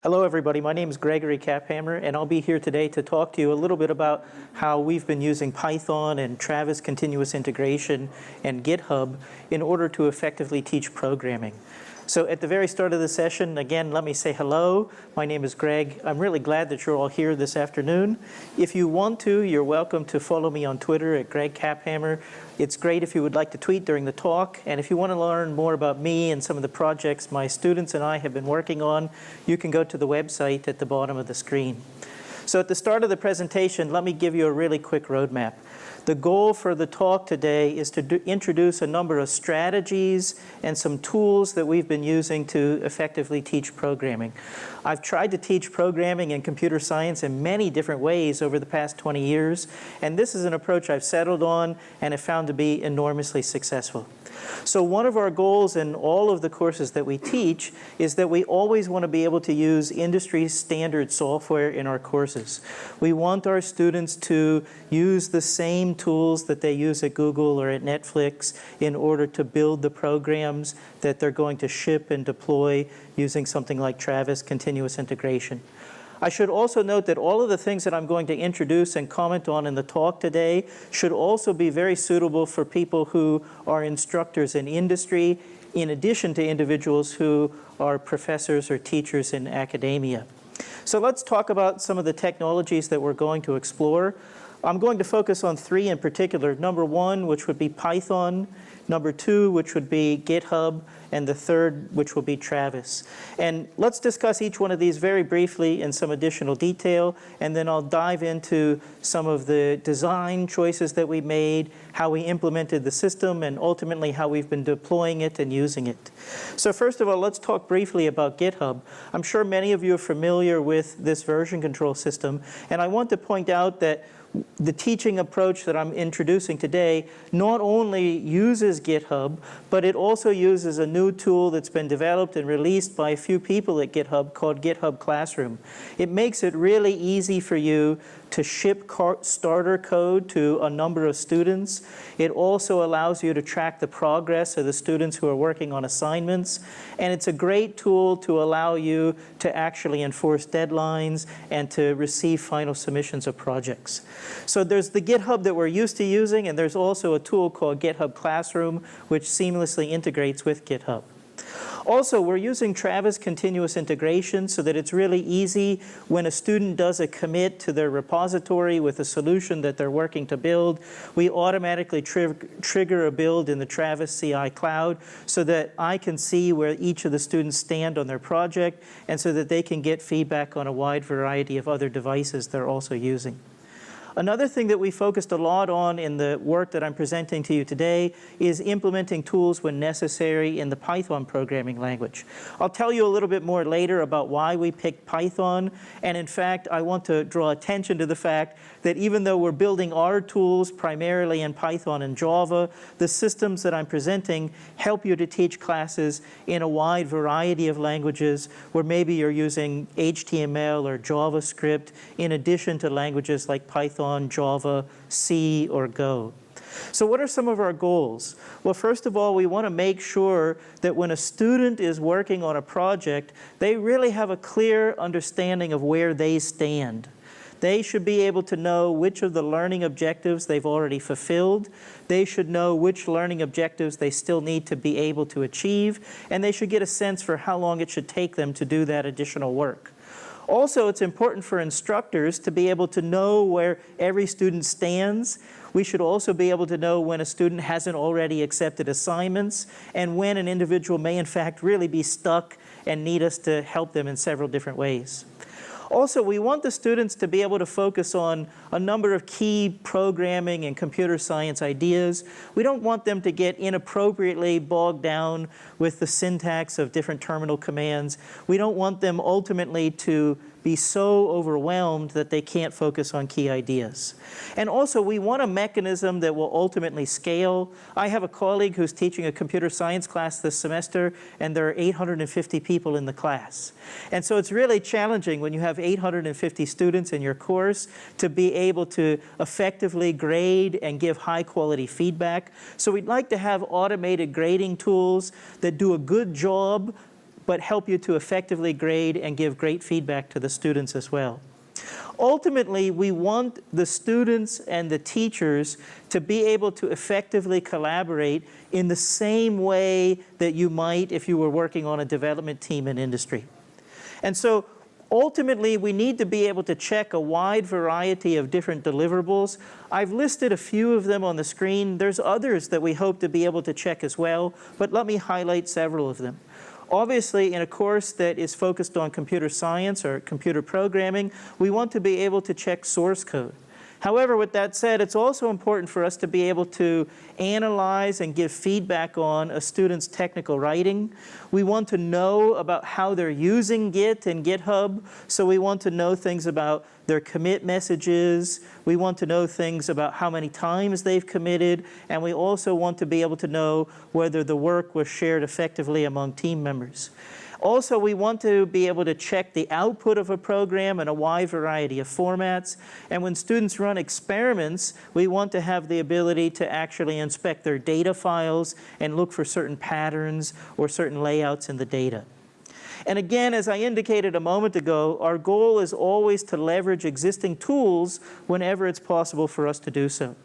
Hello everybody, my name is Gregory Kapfhammer and I'll be here today to talk to you a little bit about how we've been using Python and Travis continuous integration and GitHub in order to effectively teach programming. So at the very start of the session, again, let me say hello. My name is Greg. I'm really glad that you're all here this afternoon. If you want to, you're welcome to follow me on Twitter at Greg Kapfhammer. It's great if you would like to tweet during the talk. And if you want to learn more about me and some of the projects my students and I have been working on, you can go to the website at the bottom of the screen. So at the start of the presentation, let me give you a really quick roadmap. The goal for the talk today is to introduce a number of strategies and some tools that we've been using to effectively teach programming. I've tried to teach programming and computer science in many different ways over the past 20 years, and this is an approach I've settled on and have found to be enormously successful. So one of our goals in all of the courses that we teach is that we always want to be able to use industry standard software in our courses. We want our students to use the same tools that they use at Google or at Netflix in order to build the programs that they're going to ship and deploy using something like Travis continuous integration. I should also note that all of the things that I'm going to introduce and comment on in the talk today should also be very suitable for people who are instructors in industry, in addition to individuals who are professors or teachers in academia. So let's talk about some of the technologies that we're going to explore. I'm going to focus on three in particular. Number one, which would be Python. Number two, which would be GitHub. And the third, which will be Travis. And let's discuss each one of these very briefly in some additional detail. And then I'll dive into some of the design choices that we made, how we implemented the system, and ultimately how we've been deploying it and using it. So first of all, let's talk briefly about GitHub. I'm sure many of you are familiar with this version control system. And I want to point out that the teaching approach that I'm introducing today not only uses GitHub, but it also uses a new tool that's been developed and released by a few people at GitHub called GitHub Classroom. It makes it really easy for you to ship starter code to a number of students. It also allows you to track the progress of the students who are working on assignments. And it's a great tool to allow you to actually enforce deadlines and to receive final submissions of projects. So there's the GitHub that we're used to using, and there's also a tool called GitHub Classroom, which seamlessly integrates with GitHub. Also, we're using Travis continuous integration so that it's really easy when a student does a commit to their repository with a solution that they're working to build. We automatically trigger a build in the Travis CI cloud so that I can see where each of the students stand on their project and so that they can get feedback on a wide variety of other devices they're also using. Another thing that we focused a lot on in the work that I'm presenting to you today is implementing tools when necessary in the Python programming language. I'll tell you a little bit more later about why we picked Python, and in fact, I want to draw attention to the fact that even though we're building our tools primarily in Python and Java, the systems that I'm presenting help you to teach classes in a wide variety of languages where maybe you're using HTML or JavaScript in addition to languages like Python, Java, C, or Go. So what are some of our goals? Well, first of all, we want to make sure that when a student is working on a project, they really have a clear understanding of where they stand. They should be able to know which of the learning objectives they've already fulfilled. They should know which learning objectives they still need to be able to achieve, and they should get a sense for how long it should take them to do that additional work. Also, it's important for instructors to be able to know where every student stands. We should also be able to know when a student hasn't already accepted assignments and when an individual may in fact really be stuck and need us to help them in several different ways. Also, we want the students to be able to focus on a number of key programming and computer science ideas. We don't want them to get inappropriately bogged down with the syntax of different terminal commands. We don't want them ultimately to be so overwhelmed that they can't focus on key ideas. And also, we want a mechanism that will ultimately scale. I have a colleague who's teaching a computer science class this semester, and there are 850 people in the class. And so it's really challenging when you have 850 students in your course to be able to effectively grade and give high-quality feedback. So we'd like to have automated grading tools that do a good job but help you to effectively grade and give great feedback to the students as well. Ultimately, we want the students and the teachers to be able to effectively collaborate in the same way that you might if you were working on a development team in industry. And so ultimately, we need to be able to check a wide variety of different deliverables. I've listed a few of them on the screen. There's others that we hope to be able to check as well, but let me highlight several of them. Obviously, in a course that is focused on computer science or computer programming, we want to be able to check source code. However, with that said, it's also important for us to be able to analyze and give feedback on a student's technical writing. We want to know about how they're using Git and GitHub, so we want to know things about their commit messages. We want to know things about how many times they've committed, and we also want to be able to know whether the work was shared effectively among team members. Also, we want to be able to check the output of a program in a wide variety of formats. And when students run experiments, we want to have the ability to actually inspect their data files and look for certain patterns or certain layouts in the data. And again, as I indicated a moment ago, our goal is always to leverage existing tools whenever it's possible for us to do so.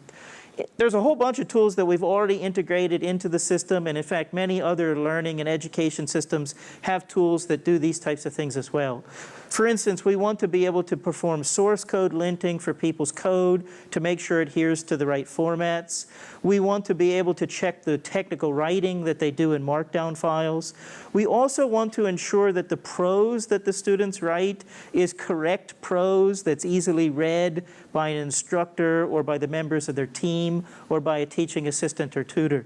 There's a whole bunch of tools that we've already integrated into the system, and in fact, many other learning and education systems have tools that do these types of things as well. For instance, we want to be able to perform source code linting for people's code to make sure it adheres to the right formats. We want to be able to check the technical writing that they do in Markdown files. We also want to ensure that the prose that the students write is correct prose that's easily read by an instructor or by the members of their team or by a teaching assistant or tutor.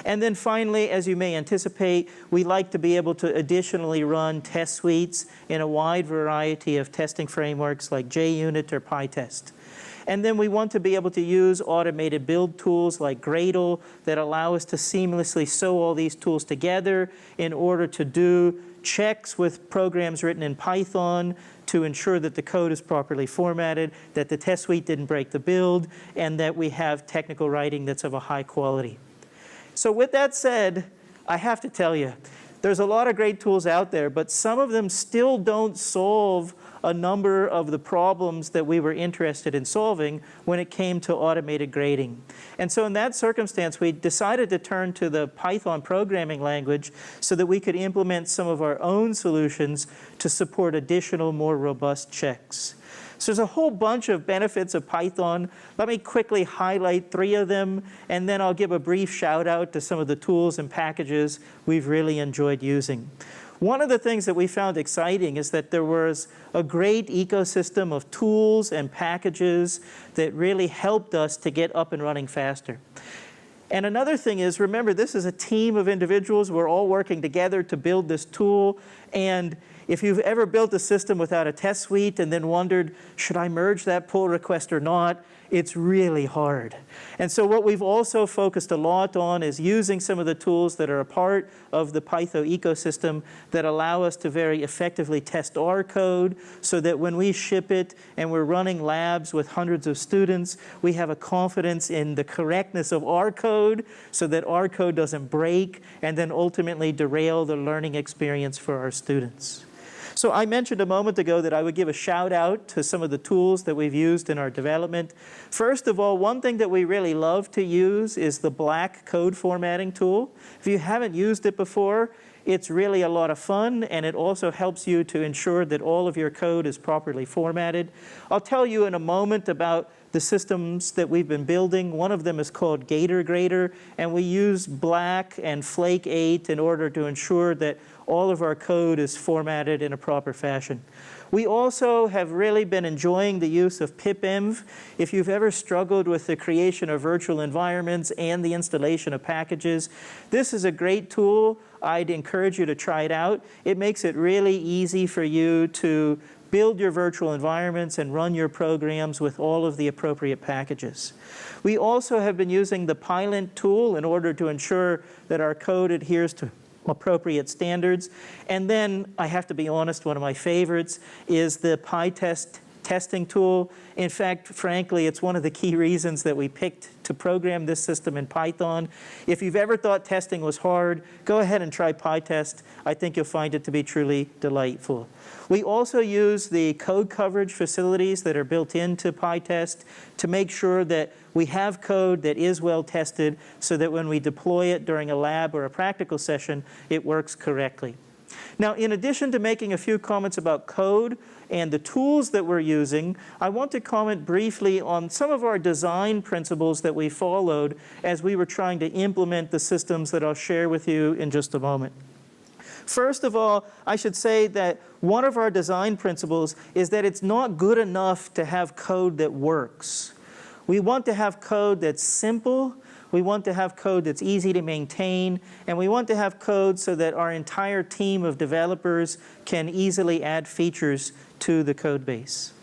And then finally, as you may anticipate, we like to be able to additionally run test suites in a wide variety of testing frameworks like JUnit or PyTest. And then we want to be able to use automated build tools like Gradle that allow us to seamlessly sew all these tools together in order to do checks with programs written in Python to ensure that the code is properly formatted, that the test suite didn't break the build, and that we have technical writing that's of a high quality. So with that said, I have to tell you, there's a lot of great tools out there, but some of them still don't solve a number of the problems that we were interested in solving when it came to automated grading. And so in that circumstance, we decided to turn to the Python programming language so that we could implement some of our own solutions to support additional, more robust checks. So there's a whole bunch of benefits of Python. Let me quickly highlight 3 of them, and then I'll give a brief shout out to some of the tools and packages we've really enjoyed using. One of the things that we found exciting is that there was a great ecosystem of tools and packages that really helped us to get up and running faster. And another thing is, remember, this is a team of individuals. We're all working together to build this tool. And if you've ever built a system without a test suite and then wondered, should I merge that pull request or not? It's really hard. And so what we've also focused a lot on is using some of the tools that are a part of the Python ecosystem that allow us to very effectively test our code so that when we ship it and we're running labs with hundreds of students, we have a confidence in the correctness of our code so that our code doesn't break and then ultimately derail the learning experience for our students. So I mentioned a moment ago that I would give a shout out to some of the tools that we've used in our development. First of all, one thing that we really love to use is the black code formatting tool. If you haven't used it before, it's really a lot of fun, and it also helps you to ensure that all of your code is properly formatted. I'll tell you in a moment about the systems that we've been building. One of them is called Gator Grader, and we use Black and Flake 8 in order to ensure that all of our code is formatted in a proper fashion. We also have really been enjoying the use of pipenv. If you've ever struggled with the creation of virtual environments and the installation of packages, this is a great tool. I'd encourage you to try it out. It makes it really easy for you to build your virtual environments and run your programs with all of the appropriate packages. We also have been using the Pylint tool in order to ensure that our code adheres to appropriate standards. And then, I have to be honest, one of my favorites is the PyTest testing tool. In fact, frankly, it's one of the key reasons that we picked to program this system in Python. If you've ever thought testing was hard, go ahead and try PyTest. I think you'll find it to be truly delightful. We also use the code coverage facilities that are built into PyTest to make sure that we have code that is well tested so that when we deploy it during a lab or a practical session, it works correctly. Now, in addition to making a few comments about code and the tools that we're using, I want to comment briefly on some of our design principles that we followed as we were trying to implement the systems that I'll share with you in just a moment. First of all, I should say that one of our design principles is that it's not good enough to have code that works. We want to have code that's simple, we want to have code that's easy to maintain, and we want to have code so that our entire team of developers can easily add features to the code base.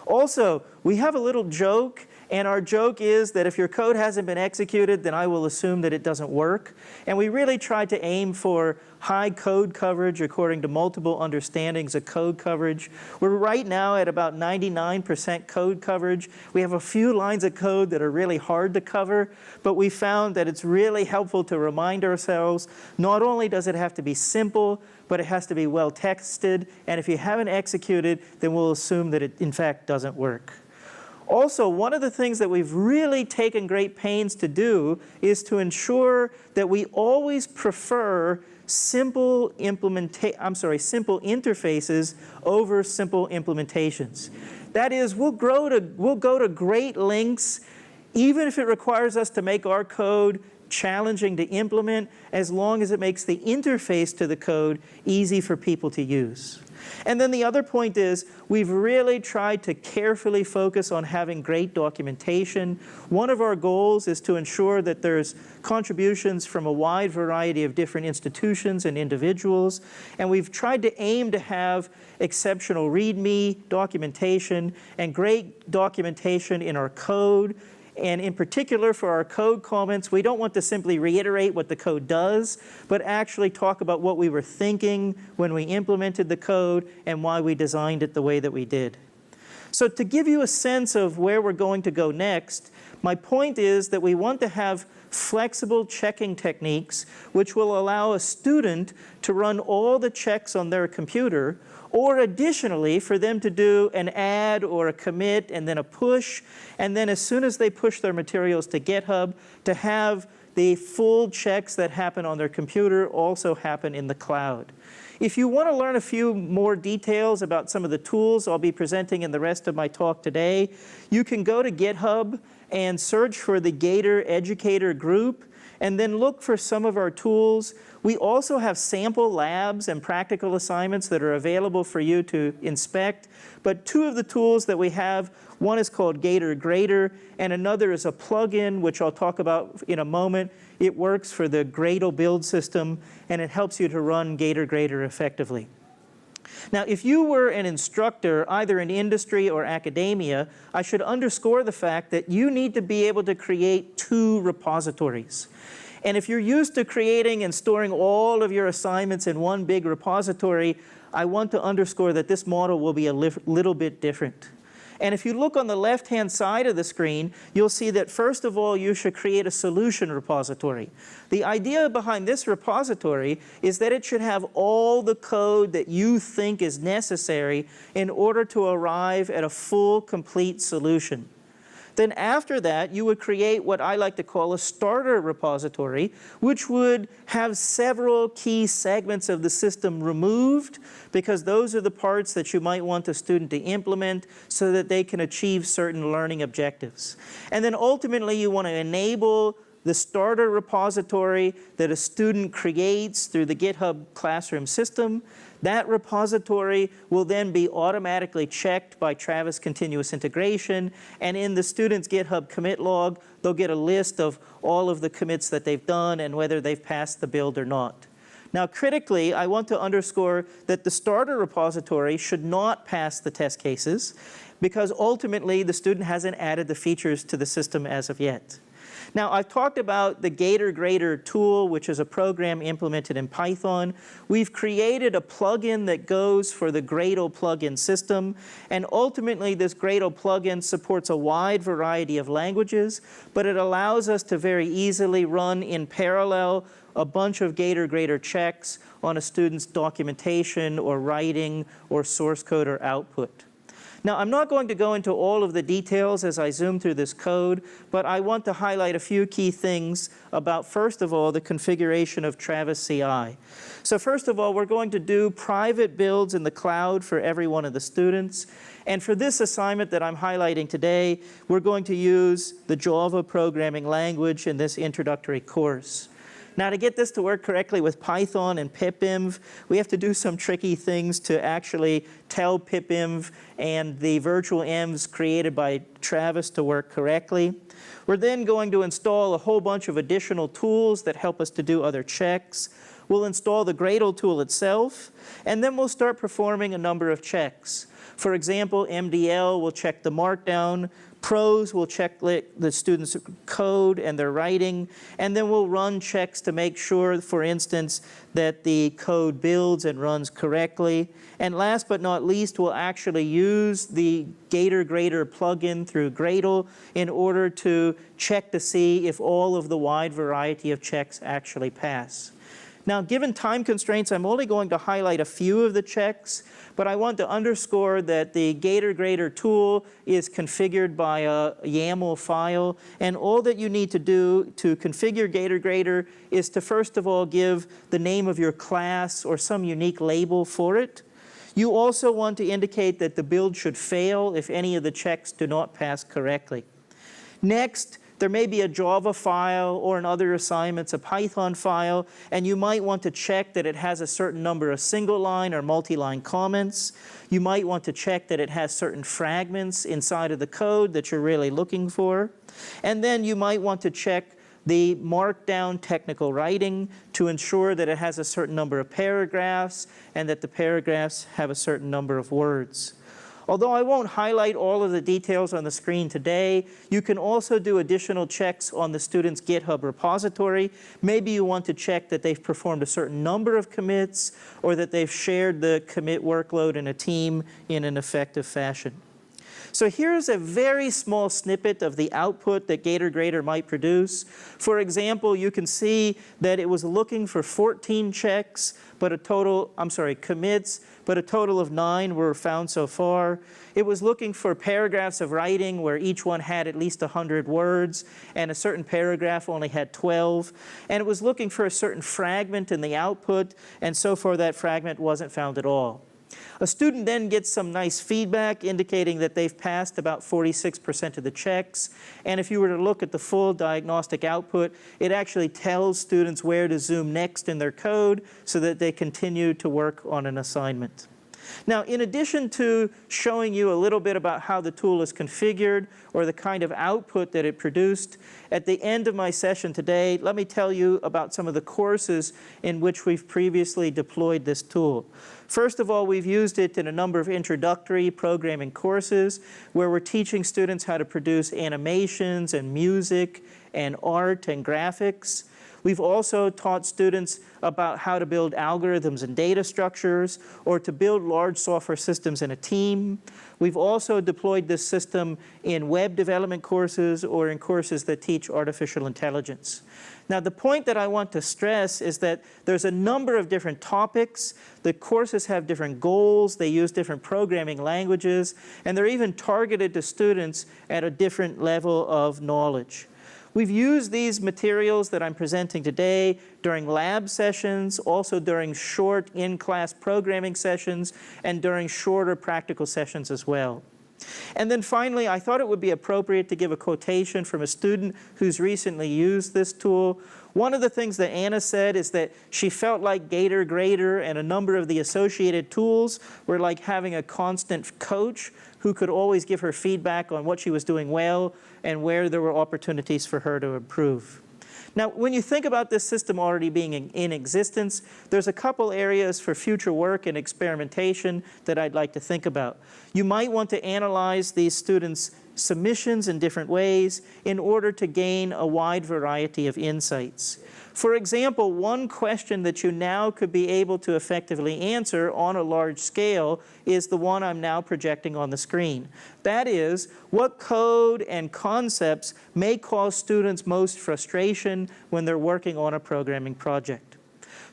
Also, we have a little joke, and our joke is that if your code hasn't been executed, then I will assume that it doesn't work. And we really try to aim for high code coverage according to multiple understandings of code coverage. We're right now at about 99% code coverage. We have a few lines of code that are really hard to cover, but we found that it's really helpful to remind ourselves, not only does it have to be simple, but it has to be well tested, and if you haven't executed, then we'll assume that it in fact doesn't work. Also, one of the things that we've really taken great pains to do is to ensure that we always prefer simple interfaces over simple implementations. That is, we'll go to great lengths, even if it requires us to make our code challenging to implement, as long as it makes the interface to the code easy for people to use. And then the other point is, we've really tried to carefully focus on having great documentation. One of our goals is to ensure that there's contributions from a wide variety of different institutions and individuals, and we've tried to aim to have exceptional README documentation and great documentation in our code. And in particular, for our code comments, we don't want to simply reiterate what the code does, but actually talk about what we were thinking when we implemented the code and why we designed it the way that we did. So to give you a sense of where we're going to go next, my point is that we want to have flexible checking techniques which will allow a student to run all the checks on their computer, or additionally for them to do an add or a commit and then a push, and then as soon as they push their materials to GitHub, to have the full checks that happen on their computer also happen in the cloud. If you want to learn a few more details about some of the tools I'll be presenting in the rest of my talk today, you can go to GitHub and search for the Gator Educator group, and then look for some of our tools. We also have sample labs and practical assignments that are available for you to inspect. But two of the tools that we have, one is called Gator Grader, and another is a plugin, which I'll talk about in a moment. It works for the Gradle build system, and it helps you to run Gator Grader effectively. Now, if you were an instructor, either in industry or academia, I should underscore the fact that you need to be able to create two repositories. And if you're used to creating and storing all of your assignments in one big repository, I want to underscore that this model will be a little bit different. And if you look on the left-hand side of the screen, you'll see that first of all, you should create a solution repository. The idea behind this repository is that it should have all the code that you think is necessary in order to arrive at a full, complete solution. Then after that, you would create what I like to call a starter repository, which would have several key segments of the system removed, because those are the parts that you might want a student to implement so that they can achieve certain learning objectives. And then ultimately, you want to enable the starter repository that a student creates through the GitHub Classroom system. That repository will then be automatically checked by Travis Continuous Integration, and in the student's GitHub commit log, they'll get a list of all of the commits that they've done and whether they've passed the build or not. Now, critically, I want to underscore that the starter repository should not pass the test cases, because ultimately the student hasn't added the features to the system as of yet. Now, I've talked about the Grader tool, which is a program implemented in Python. We've created a plugin that goes for the Gradle plugin system, and ultimately this Gradle plugin supports a wide variety of languages, but it allows us to very easily run in parallel a bunch of Grader checks on a student's documentation or writing or source code or output. Now, I'm not going to go into all of the details as I zoom through this code, but I want to highlight a few key things about, first of all, the configuration of Travis CI. So first of all, we're going to do private builds in the cloud for every one of the students. And for this assignment that I'm highlighting today, we're going to use the Java programming language in this introductory course. Now, to get this to work correctly with Python and pipenv, we have to do some tricky things to actually tell pipenv and the virtual envs created by Travis to work correctly. We're then going to install a whole bunch of additional tools that help us to do other checks. We'll install the Gradle tool itself, and then we'll start performing a number of checks. For example, MDL will check the markdown, Pros will check the students' code and their writing, and then we'll run checks to make sure, for instance, that the code builds and runs correctly. And last but not least, we'll actually use the Grader plugin through Gradle in order to check to see if all of the wide variety of checks actually pass. Now, given time constraints, I'm only going to highlight a few of the checks, but I want to underscore that the Grader tool is configured by a YAML file, and all that you need to do to configure Grader is to first of all give the name of your class or some unique label for it. You also want to indicate that the build should fail if any of the checks do not pass correctly. Next, there may be a Java file, or in other assignments, a Python file, and you might want to check that it has a certain number of single-line or multi-line comments. You might want to check that it has certain fragments inside of the code that you're really looking for. And then you might want to check the markdown technical writing to ensure that it has a certain number of paragraphs and that the paragraphs have a certain number of words. Although I won't highlight all of the details on the screen today, you can also do additional checks on the student's GitHub repository. Maybe you want to check that they've performed a certain number of commits or that they've shared the commit workload in a team in an effective fashion. So here's a very small snippet of the output that Grader might produce. For example, you can see that it was looking for 14 checks, but commits, but a total of 9 were found so far. It was looking for paragraphs of writing where each one had at least 100 words, and a certain paragraph only had 12. And it was looking for a certain fragment in the output, and so far that fragment wasn't found at all. A student then gets some nice feedback indicating that they've passed about 46% of the checks. And if you were to look at the full diagnostic output, it actually tells students where to zoom next in their code so that they continue to work on an assignment. Now, in addition to showing you a little bit about how the tool is configured or the kind of output that it produced, at the end of my session today, let me tell you about some of the courses in which we've previously deployed this tool. First of all, we've used it in a number of introductory programming courses where we're teaching students how to produce animations and music and art and graphics. We've also taught students about how to build algorithms and data structures or to build large software systems in a team. We've also deployed this system in web development courses or in courses that teach artificial intelligence. Now, the point that I want to stress is that there's a number of different topics. The courses have different goals. They use different programming languages, and they're even targeted to students at a different level of knowledge. We've used these materials that I'm presenting today during lab sessions, also during short in-class programming sessions, and during shorter practical sessions as well. And then finally, I thought it would be appropriate to give a quotation from a student who's recently used this tool. One of the things that Anna said is that she felt like Grader and a number of the associated tools were like having a constant coach who could always give her feedback on what she was doing well and where there were opportunities for her to improve. Now, when you think about this system already being in existence, there's a couple areas for future work and experimentation that I'd like to think about. You might want to analyze these students' submissions in different ways in order to gain a wide variety of insights. For example, one question that you now could be able to effectively answer on a large scale is the one I'm now projecting on the screen. That is, what code and concepts may cause students most frustration when they're working on a programming project?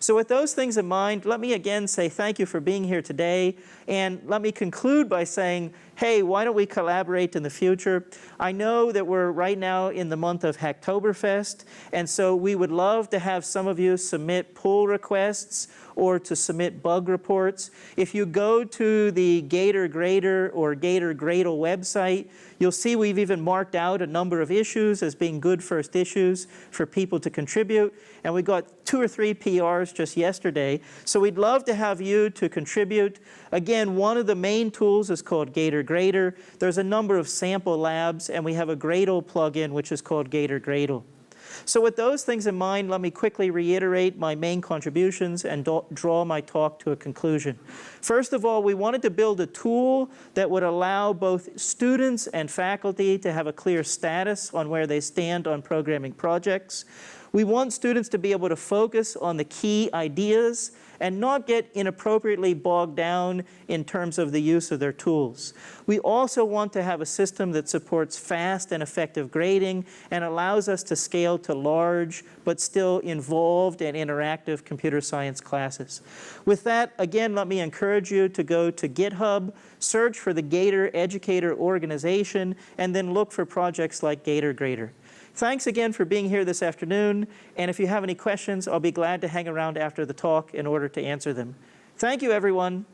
So with those things in mind, let me again say thank you for being here today, and let me conclude by saying, hey, why don't we collaborate in the future? I know that we're right now in the month of Hacktoberfest, and so we would love to have some of you submit pull requests or to submit bug reports. If you go to the Gator Grader or Gator Gradle website, you'll see we've even marked out a number of issues as being good first issues for people to contribute, and we got 2 or 3 PRs just yesterday. So we'd love to have you to contribute. Again, one of the main tools is called Gator Grader. There's a number of sample labs, and we have a Gradle plugin which is called Gator Gradle. So with those things in mind, let me quickly reiterate my main contributions and draw my talk to a conclusion. First of all, we wanted to build a tool that would allow both students and faculty to have a clear status on where they stand on programming projects. We want students to be able to focus on the key ideas and not get inappropriately bogged down in terms of the use of their tools. We also want to have a system that supports fast and effective grading and allows us to scale to large but still involved and interactive computer science classes. With that, again, let me encourage you to go to GitHub, search for the Gator Educator organization, and then look for projects like Gator Grader. Thanks again for being here this afternoon, and if you have any questions, I'll be glad to hang around after the talk in order to answer them. Thank you, everyone.